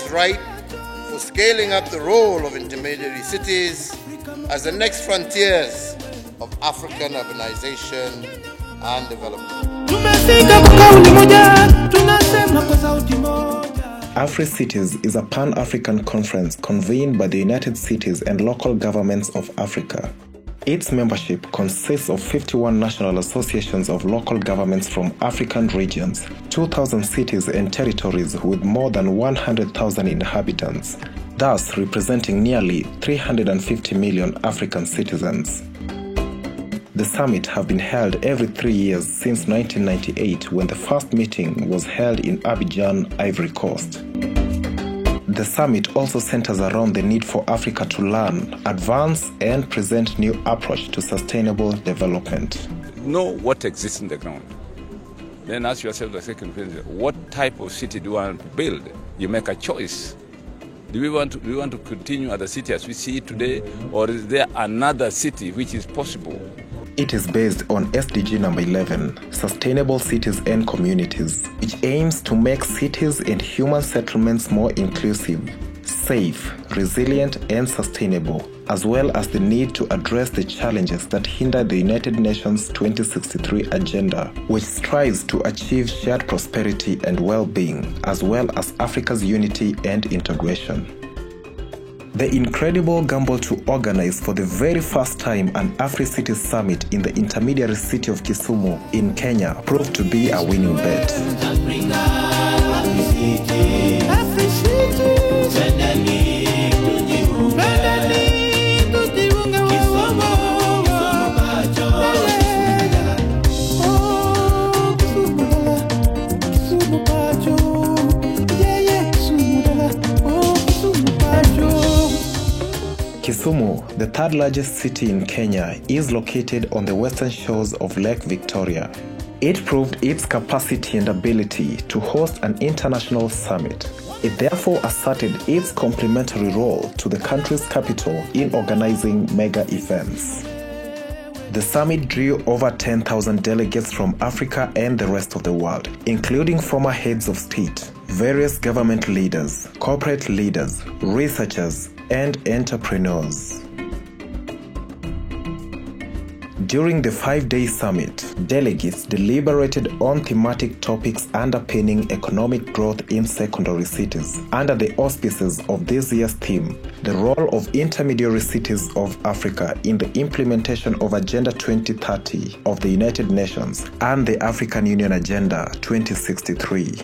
is ripe for scaling up the role of intermediary cities as the next frontiers of African urbanization and development. AfriCities is a Pan-African conference convened by the United Cities and local governments of Africa. Its membership consists of 51 national associations of local governments from African regions, 2,000 cities and territories with more than 100,000 inhabitants, thus representing nearly 350 million African citizens. The summit have been held every 3 years since 1998, when the first meeting was held in Abidjan, Ivory Coast. The summit also centers around the need for Africa to learn, advance, and present new approach to sustainable development. Know what exists in the ground. Then ask yourself the second question: what type of city do you want to build? You make a choice. Do we want to continue at the city as we see it today, or is there another city which is possible? It is based on SDG number 11, Sustainable Cities and Communities, which aims to make cities and human settlements more inclusive, safe, resilient, and sustainable, as well as the need to address the challenges that hinder the United Nations 2063 agenda, which strives to achieve shared prosperity and well-being, as well as Africa's unity and integration. The incredible gamble to organize for the very first time an AfriCities Summit in the intermediary city of Kisumu in Kenya proved to be a winning bet. Kisumu, the third largest city in Kenya, is located on the western shores of Lake Victoria. It proved its capacity and ability to host an international summit. It therefore asserted its complementary role to the country's capital in organizing mega events. The summit drew over 10,000 delegates from Africa and the rest of the world, including former heads of state, various government leaders, corporate leaders, researchers, and entrepreneurs. During the 5-day summit, delegates deliberated on thematic topics underpinning economic growth in secondary cities under the auspices of this year's theme, the role of intermediary cities of Africa in the implementation of Agenda 2030 of the United Nations and the African Union Agenda 2063.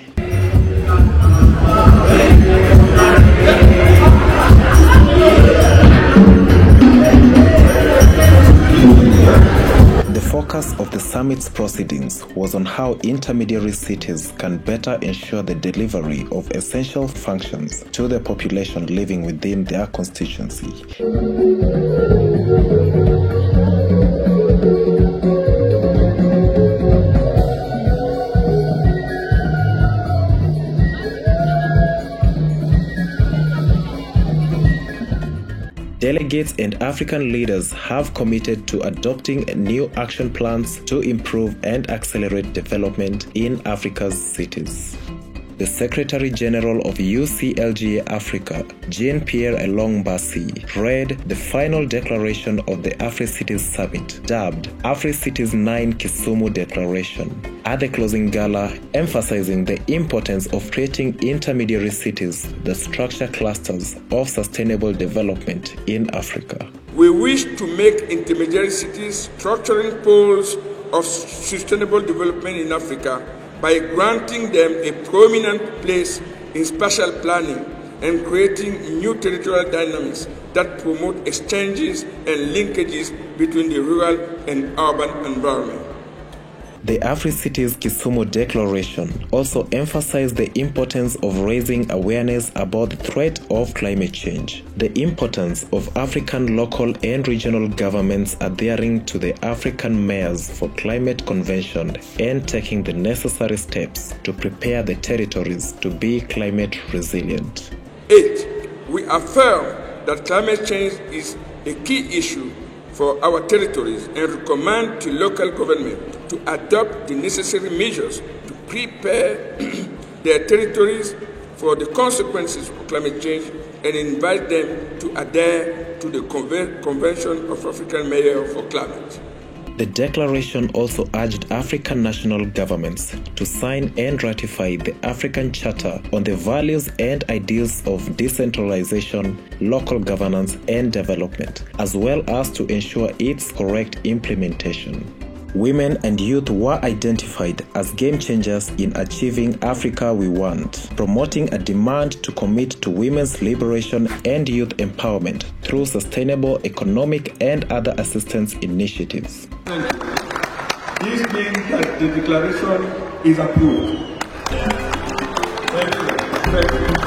The focus of the summit's proceedings was on how intermediary cities can better ensure the delivery of essential functions to the population living within their constituency. Delegates and African leaders have committed to adopting new action plans to improve and accelerate development in Africa's cities. The Secretary General of UCLGA Africa, Jean-Pierre Elong-Bassi, read the final declaration of the AfriCities Summit, dubbed AfriCities 9 Kisumu Declaration, at the closing gala, emphasizing the importance of creating intermediary cities that structure clusters of sustainable development in Africa. We wish to make intermediary cities structuring poles of sustainable development in Africa by granting them a prominent place in spatial planning and creating new territorial dynamics that promote exchanges and linkages between the rural and urban environment. The AfriCities Kisumu Declaration also emphasized the importance of raising awareness about the threat of climate change, the importance of African local and regional governments adhering to the African Mayors for Climate Convention and taking the necessary steps to prepare the territories to be climate resilient. 8. We affirm that climate change is a key issue for our territories and recommend to local government to adopt the necessary measures to prepare their territories for the consequences of climate change and invite them to adhere to the Convention of African Mayors for Climate. The declaration also urged African national governments to sign and ratify the African Charter on the values and ideals of decentralization, local governance and development, as well as to ensure its correct implementation. Women and youth were identified as game changers in achieving Africa we want, promoting a demand to commit to women's liberation and youth empowerment through sustainable economic and other assistance initiatives. This means that the declaration is approved. Thank you.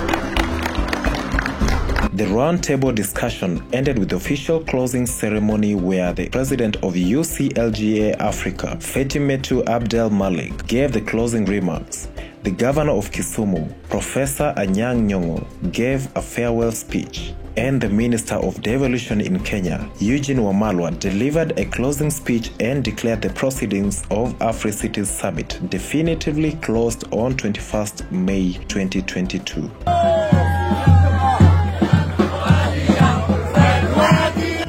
The roundtable discussion ended with the official closing ceremony where the president of UCLGA Africa, Fetimetu Abdel Malik, gave the closing remarks. The governor of Kisumu, Professor Anyang' Nyong'o, gave a farewell speech, and the Minister of Devolution in Kenya, Eugene Wamalwa, delivered a closing speech and declared the proceedings of AfriCities Summit definitively closed on 21st May 2022.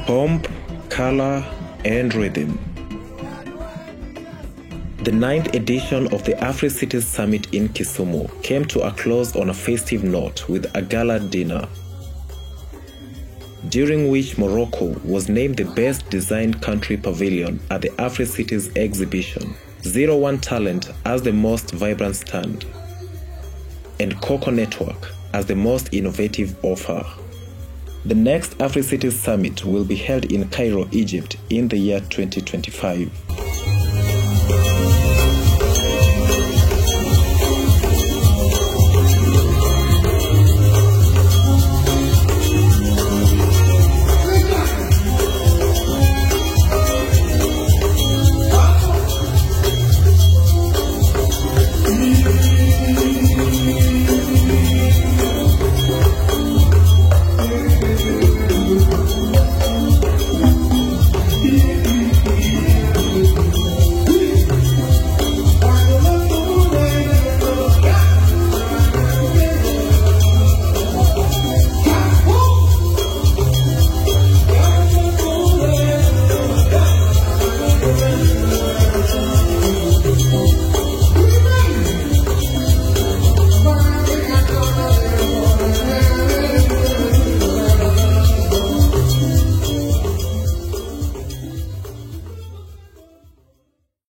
Pomp, color, and rhythm. The 9th edition of the AfriCities Summit in Kisumu came to a close on a festive note with a gala dinner, during which Morocco was named the best designed country pavilion at the AfriCities exhibition, 01 Talent as the most vibrant stand, and Coco Network as the most innovative offer. The next AfriCities Summit will be held in Cairo, Egypt in the year 2025.